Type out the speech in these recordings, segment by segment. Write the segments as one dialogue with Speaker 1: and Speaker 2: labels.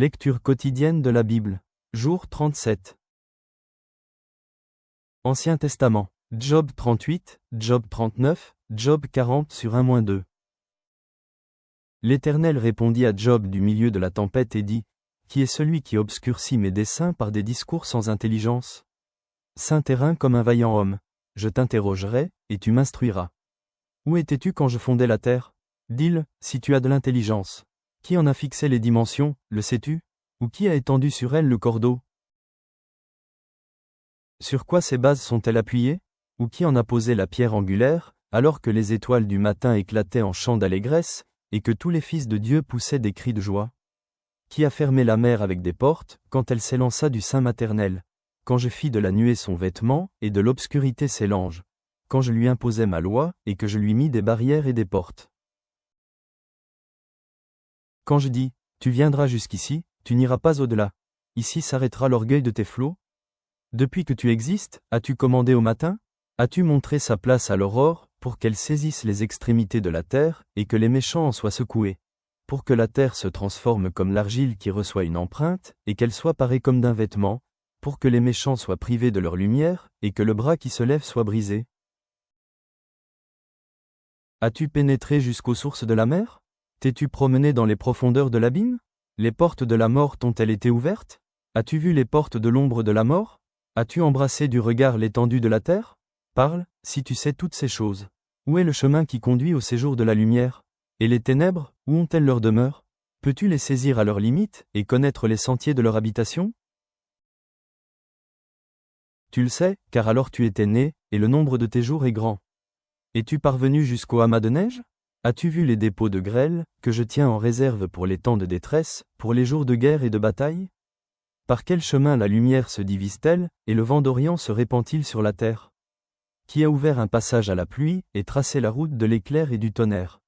Speaker 1: Lecture quotidienne de la Bible. Jour 37. Ancien Testament. Job 38, Job 39, Job 40 sur 1-2. L'Éternel répondit à Job du milieu de la tempête et dit : Qui est celui qui obscurcit mes desseins par des discours sans intelligence ? Saint terrain comme un vaillant homme. Je t'interrogerai, et tu m'instruiras. Où étais-tu quand je fondais la terre ? Dis-le, si tu as de l'intelligence. Qui en a fixé les dimensions, le sais-tu ? Ou qui a étendu sur elle le cordeau ? Sur quoi ces bases sont-elles appuyées ? Ou qui en a posé la pierre angulaire, alors que les étoiles du matin éclataient en chants d'allégresse, et que tous les fils de Dieu poussaient des cris de joie ? Qui a fermé la mer avec des portes, quand elle s'élança du sein maternel ? Quand je fis de la nuée son vêtement, et de l'obscurité ses langes ? Quand je lui imposai ma loi, et que je lui mis des barrières et des portes ? Quand je dis : Tu viendras jusqu'ici, tu n'iras pas au-delà. Ici s'arrêtera l'orgueil de tes flots. Depuis que tu existes, as-tu commandé au matin ? As-tu montré sa place à l'aurore, pour qu'elle saisisse les extrémités de la terre, et que les méchants en soient secoués ? Pour que la terre se transforme comme l'argile qui reçoit une empreinte, et qu'elle soit parée comme d'un vêtement, pour que les méchants soient privés de leur lumière, et que le bras qui se lève soit brisé ? As-tu pénétré jusqu'aux sources de la mer ? T'es-tu promené dans les profondeurs de l'abîme ? Les portes de la mort t'ont-elles été ouvertes ? As-tu vu les portes de l'ombre de la mort ? As-tu embrassé du regard l'étendue de la terre ? Parle, si tu sais toutes ces choses. Où est le chemin qui conduit au séjour de la lumière ? Et les ténèbres, où ont-elles leur demeure ? Peux-tu les saisir à leurs limites, et connaître les sentiers de leur habitation ? Tu le sais, car alors tu étais né, et le nombre de tes jours est grand. Es-tu parvenu jusqu'au amas de neige ? As-tu vu les dépôts de grêle, que je tiens en réserve pour les temps de détresse, pour les jours de guerre et de bataille ? Par quel chemin la lumière se divise-t-elle, et le vent d'Orient se répand-il sur la terre ? Qui a ouvert un passage à la pluie, et tracé la route de l'éclair et du tonnerre ?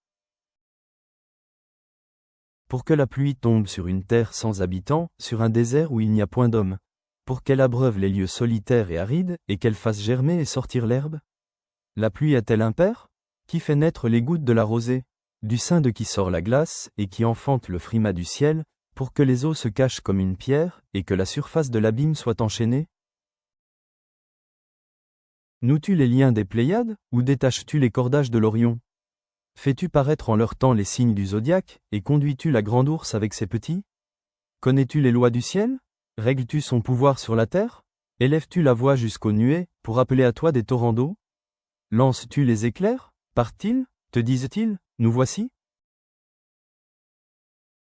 Speaker 1: Pour que la pluie tombe sur une terre sans habitants, sur un désert où il n'y a point d'homme. Pour qu'elle abreuve les lieux solitaires et arides, et qu'elle fasse germer et sortir l'herbe ? La pluie a-t-elle un père ? Qui fait naître les gouttes de la rosée ? Du sein de qui sort la glace, et qui enfante le frimas du ciel, pour que les eaux se cachent comme une pierre, et que la surface de l'abîme soit enchaînée ? Noues-tu les liens des Pléiades, ou détaches-tu les cordages de l'Orion ? Fais-tu paraître en leur temps les signes du zodiaque, et conduis-tu la grande ourse avec ses petits ? Connais-tu les lois du ciel ? Règles-tu son pouvoir sur la terre ? Élèves-tu la voix jusqu'aux nuées, pour appeler à toi des torrents d'eau ? Lances-tu les éclairs ? Partent-ils ? Te disent-ils : Nous voici ?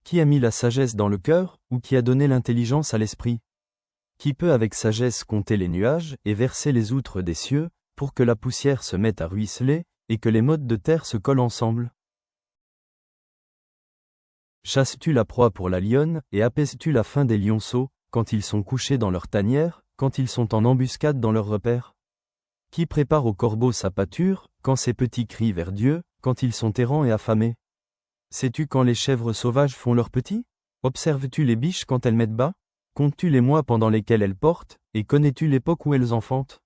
Speaker 1: Qui a mis la sagesse dans le cœur, ou qui a donné l'intelligence à l'esprit ? Qui peut avec sagesse compter les nuages, et verser les outres des cieux, pour que la poussière se mette à ruisseler, et que les mottes de terre se collent ensemble ? Chasses-tu la proie pour la lionne, et apaises-tu la faim des lionceaux, quand ils sont couchés dans leur tanière, quand ils sont en embuscade dans leur repère ? Qui prépare au corbeau sa pâture, quand ses petits crient vers Dieu, quand ils sont errants et affamés ? Sais-tu quand les chèvres sauvages font leurs petits ? Observes-tu les biches quand elles mettent bas ? Comptes-tu les mois pendant lesquels elles portent, et connais-tu l'époque où elles enfantent ?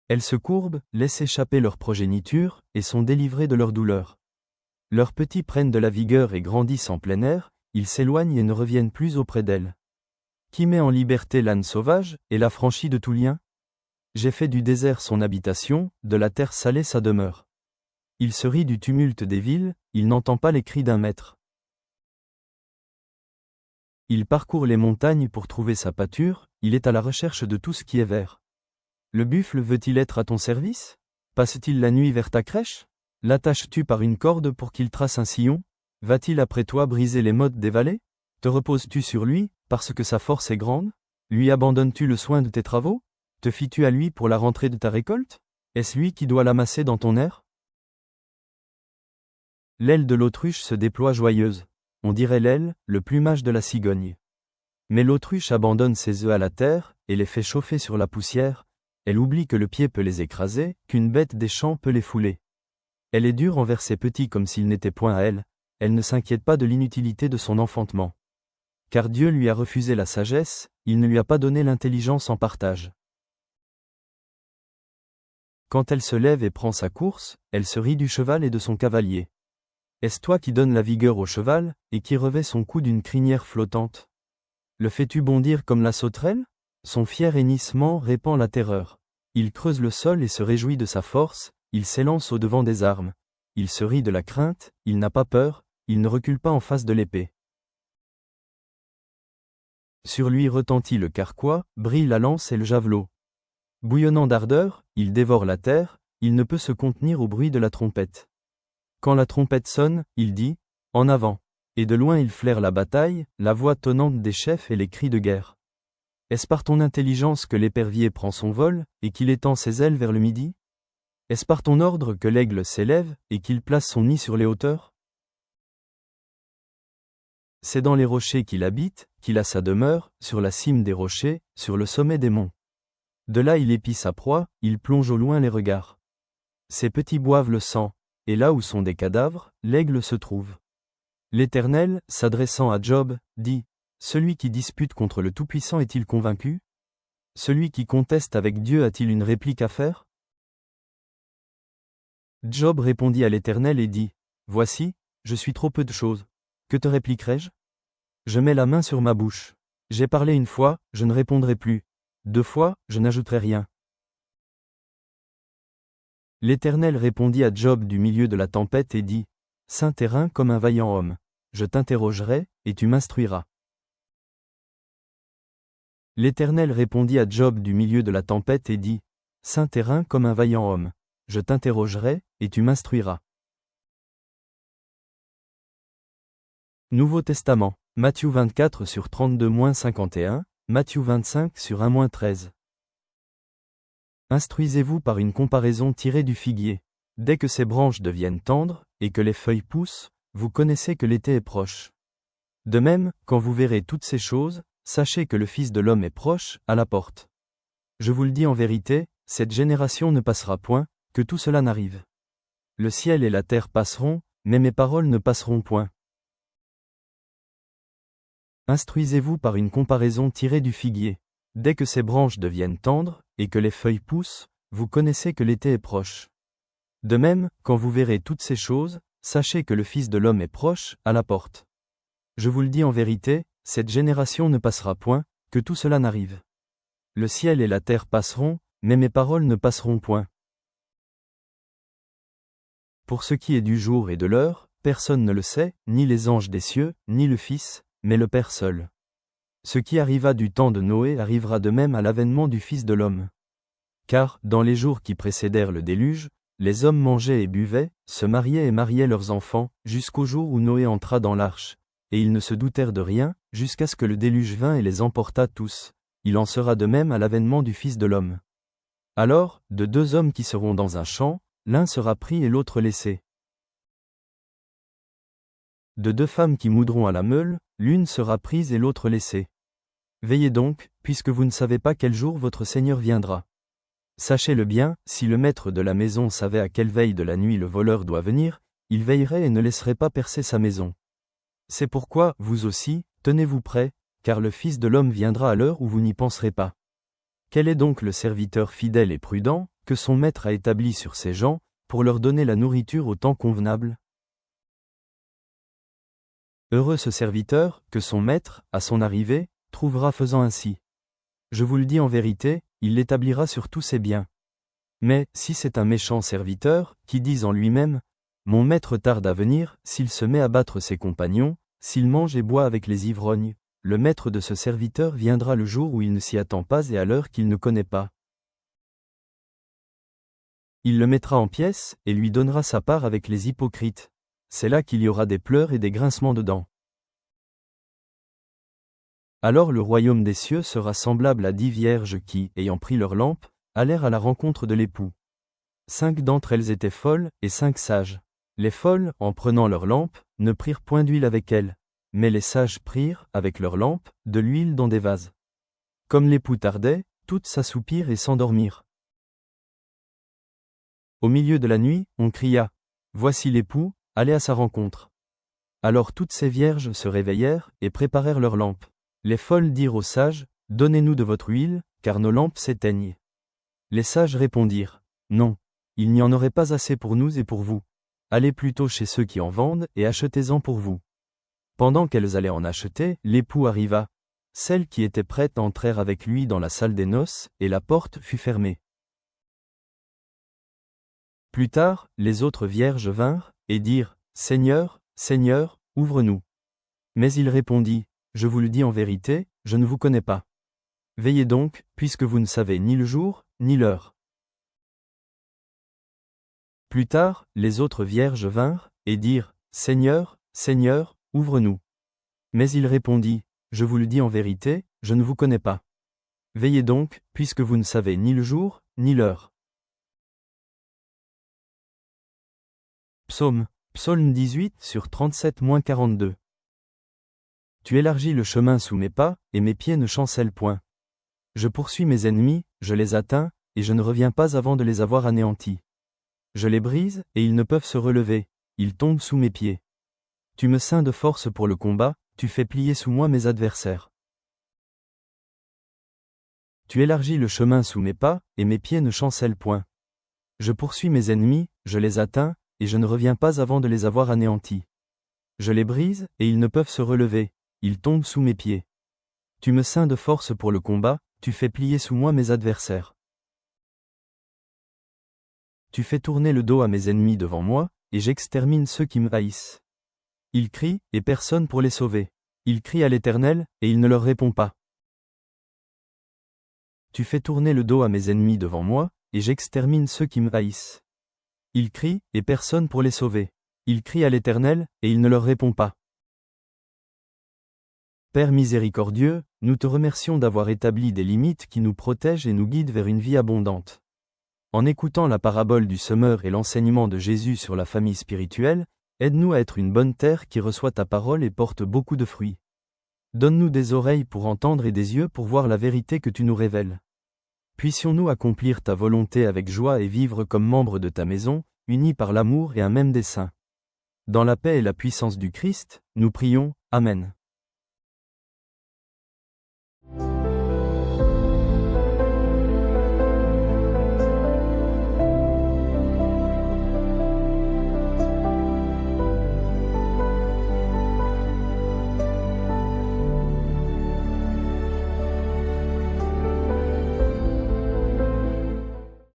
Speaker 1: Elles se courbent, laissent échapper leur progéniture, et sont délivrées de leur douleur. Leurs petits prennent de la vigueur et grandissent en plein air, ils s'éloignent et ne reviennent plus auprès d'elles. Qui met en liberté l'âne sauvage, et l'affranchit de tout lien ? J'ai fait du désert son habitation, de la terre salée sa demeure. Il se rit du tumulte des villes, il n'entend pas les cris d'un maître. Il parcourt les montagnes pour trouver sa pâture, il est à la recherche de tout ce qui est vert. Le buffle veut-il être à ton service ? Passe-t-il la nuit vers ta crèche ? L'attaches-tu par une corde pour qu'il trace un sillon ? Va-t-il après toi briser les mottes des vallées ? Te reposes-tu sur lui, parce que sa force est grande ? Lui abandonnes-tu le soin de tes travaux ? Te fies-tu à lui pour la rentrée de ta récolte ? Est-ce lui qui doit l'amasser dans ton aire ? L'aile de l'autruche se déploie joyeuse. On dirait l'aile, le plumage de la cigogne. Mais l'autruche abandonne ses œufs à la terre, et les fait chauffer sur la poussière. Elle oublie que le pied peut les écraser, qu'une bête des champs peut les fouler. Elle est dure envers ses petits comme s'ils n'étaient point à elle. Elle ne s'inquiète pas de l'inutilité de son enfantement. Car Dieu lui a refusé la sagesse, il ne lui a pas donné l'intelligence en partage. Quand elle se lève et prend sa course, elle se rit du cheval et de son cavalier. Est-ce toi qui donnes la vigueur au cheval, et qui revêt son cou d'une crinière flottante? Le fais-tu bondir comme la sauterelle? Son fier hennissement répand la terreur. Il creuse le sol et se réjouit de sa force, il s'élance au-devant des armes. Il se rit de la crainte, il n'a pas peur, il ne recule pas en face de l'épée. Sur lui retentit le carquois, brille la lance et le javelot. Bouillonnant d'ardeur, il dévore la terre, il ne peut se contenir au bruit de la trompette. Quand la trompette sonne, il dit « En avant !» et de loin il flaire la bataille, la voix tonnante des chefs et les cris de guerre. Est-ce par ton intelligence que l'épervier prend son vol, et qu'il étend ses ailes vers le midi? Est-ce par ton ordre que l'aigle s'élève, et qu'il place son nid sur les hauteurs? C'est dans les rochers qu'il habite, qu'il a sa demeure, sur la cime des rochers, sur le sommet des monts. De là il épie sa proie, il plonge au loin les regards. Ses petits boivent le sang, et là où sont des cadavres, l'aigle se trouve. L'Éternel, s'adressant à Job, dit « Celui qui dispute contre le Tout-Puissant est-il convaincu? Celui qui conteste avec Dieu a-t-il une réplique à faire ?» Job répondit à l'Éternel et dit « Voici, je suis trop peu de choses. Que te répliquerai-je? Je mets la main sur ma bouche. J'ai parlé une fois, je ne répondrai plus. 2 fois, je n'ajouterai rien. » L'Éternel répondit à Job du milieu de la tempête et dit « Saint terrain comme un vaillant homme. Je t'interrogerai, et tu m'instruiras. » L'Éternel répondit à Job du milieu de la tempête et dit « Saint terrain comme un vaillant homme. Je t'interrogerai, et tu m'instruiras. » Nouveau Testament, Matthieu 24 sur 32-51, Matthieu 25 sur 1-13. Instruisez-vous par une comparaison tirée du figuier. Dès que ses branches deviennent tendres, et que les feuilles poussent, vous connaissez que l'été est proche. De même, quand vous verrez toutes ces choses, sachez que le Fils de l'homme est proche, à la porte. Je vous le dis en vérité, cette génération ne passera point, que tout cela n'arrive. Le ciel et la terre passeront, mais mes paroles ne passeront point. Instruisez-vous par une comparaison tirée du figuier. Dès que ses branches deviennent tendres, et que les feuilles poussent, vous connaissez que l'été est proche. De même, quand vous verrez toutes ces choses, sachez que le Fils de l'homme est proche, à la porte. Je vous le dis en vérité, cette génération ne passera point, que tout cela n'arrive. Le ciel et la terre passeront, mais mes paroles ne passeront point. Pour ce qui est du jour et de l'heure, personne ne le sait, ni les anges des cieux, ni le Fils, mais le Père seul. Ce qui arriva du temps de Noé arrivera de même à l'avènement du Fils de l'homme. Car, dans les jours qui précédèrent le déluge, les hommes mangeaient et buvaient, se mariaient et mariaient leurs enfants, jusqu'au jour où Noé entra dans l'arche. Et ils ne se doutèrent de rien, jusqu'à ce que le déluge vînt et les emporta tous. Il en sera de même à l'avènement du Fils de l'homme. Alors, de 2 hommes qui seront dans un champ, l'un sera pris et l'autre laissé. De 2 femmes qui moudront à la meule, l'une sera prise et l'autre laissée. Veillez donc, puisque vous ne savez pas quel jour votre Seigneur viendra. Sachez-le bien, si le maître de la maison savait à quelle veille de la nuit le voleur doit venir, il veillerait et ne laisserait pas percer sa maison. C'est pourquoi, vous aussi, tenez-vous prêts, car le Fils de l'homme viendra à l'heure où vous n'y penserez pas. Quel est donc le serviteur fidèle et prudent, que son maître a établi sur ses gens, pour leur donner la nourriture au temps convenable? Heureux ce serviteur, que son maître, à son arrivée, trouvera faisant ainsi. Je vous le dis en vérité, il l'établira sur tous ses biens. Mais, si c'est un méchant serviteur, qui dise en lui-même, « Mon maître tarde à venir », s'il se met à battre ses compagnons, s'il mange et boit avec les ivrognes, le maître de ce serviteur viendra le jour où il ne s'y attend pas et à l'heure qu'il ne connaît pas. Il le mettra en pièces, et lui donnera sa part avec les hypocrites. C'est là qu'il y aura des pleurs et des grincements de dents. Alors le royaume des cieux sera semblable à 10 vierges qui, ayant pris leur lampe, allèrent à la rencontre de l'époux. 5 d'entre elles étaient folles, et 5 sages. Les folles, en prenant leur lampe, ne prirent point d'huile avec elles, mais les sages prirent, avec leur lampe, de l'huile dans des vases. Comme l'époux tardait, toutes s'assoupirent et s'endormirent. Au milieu de la nuit, on cria « Voici l'époux, allez à sa rencontre !» Alors toutes ces vierges se réveillèrent, et préparèrent leurs lampes. Les folles dirent aux sages, « Donnez-nous de votre huile, car nos lampes s'éteignent. » Les sages répondirent, « Non, il n'y en aurait pas assez pour nous et pour vous. allez plutôt chez ceux qui en vendent et achetez-en pour vous. Pendant qu'elles allaient en acheter, l'époux arriva. Celles qui étaient prêtes entrèrent avec lui dans la salle des noces, et la porte fut fermée. Plus tard, les autres vierges vinrent, et dirent, Seigneur, Seigneur, ouvre-nous. Mais il répondit, Je vous le dis en vérité, je ne vous connais pas. Veillez donc, puisque vous ne savez ni le jour, ni l'heure. Plus tard, les autres vierges vinrent, et dirent, Seigneur, Seigneur, ouvre-nous. Mais il répondit, Je vous le dis en vérité, je ne vous connais pas. Veillez donc, puisque vous ne savez ni le jour, ni l'heure. Psaume 18 sur 37-42. Tu élargis le chemin sous mes pas, et mes pieds ne chancellent point. Je poursuis mes ennemis, je les atteins, et je ne reviens pas avant de les avoir anéantis. Je les brise, et ils ne peuvent se relever, ils tombent sous mes pieds. Tu me ceins de force pour le combat, tu fais plier sous moi mes adversaires. Tu élargis le chemin sous mes pas, et mes pieds ne chancellent point. Je poursuis mes ennemis, je les atteins, et je ne reviens pas avant de les avoir anéantis. Je les brise, et ils ne peuvent se relever, ils tombent sous mes pieds. Tu me ceins de force pour le combat, tu fais plier sous moi mes adversaires. Tu fais tourner le dos à mes ennemis devant moi, et j'extermine ceux qui me haïssent. Ils crient, et personne pour les sauver. Ils crient à l'Éternel, et il ne leur répond pas. Tu fais tourner le dos à mes ennemis devant moi, et j'extermine ceux qui me haïssent. Ils crient, et personne pour les sauver. Ils crient à l'Éternel, et il ne leur répond pas. Père miséricordieux, nous te remercions d'avoir établi des limites qui nous protègent et nous guident vers une vie abondante. En écoutant la parabole du semeur et l'enseignement de Jésus sur la famille spirituelle, aide-nous à être une bonne terre qui reçoit ta parole et porte beaucoup de fruits. Donne-nous des oreilles pour entendre et des yeux pour voir la vérité que tu nous révèles. Puissions-nous accomplir ta volonté avec joie et vivre comme membres de ta maison, unis par l'amour et un même dessein. Dans la paix et la puissance du Christ, nous prions, Amen.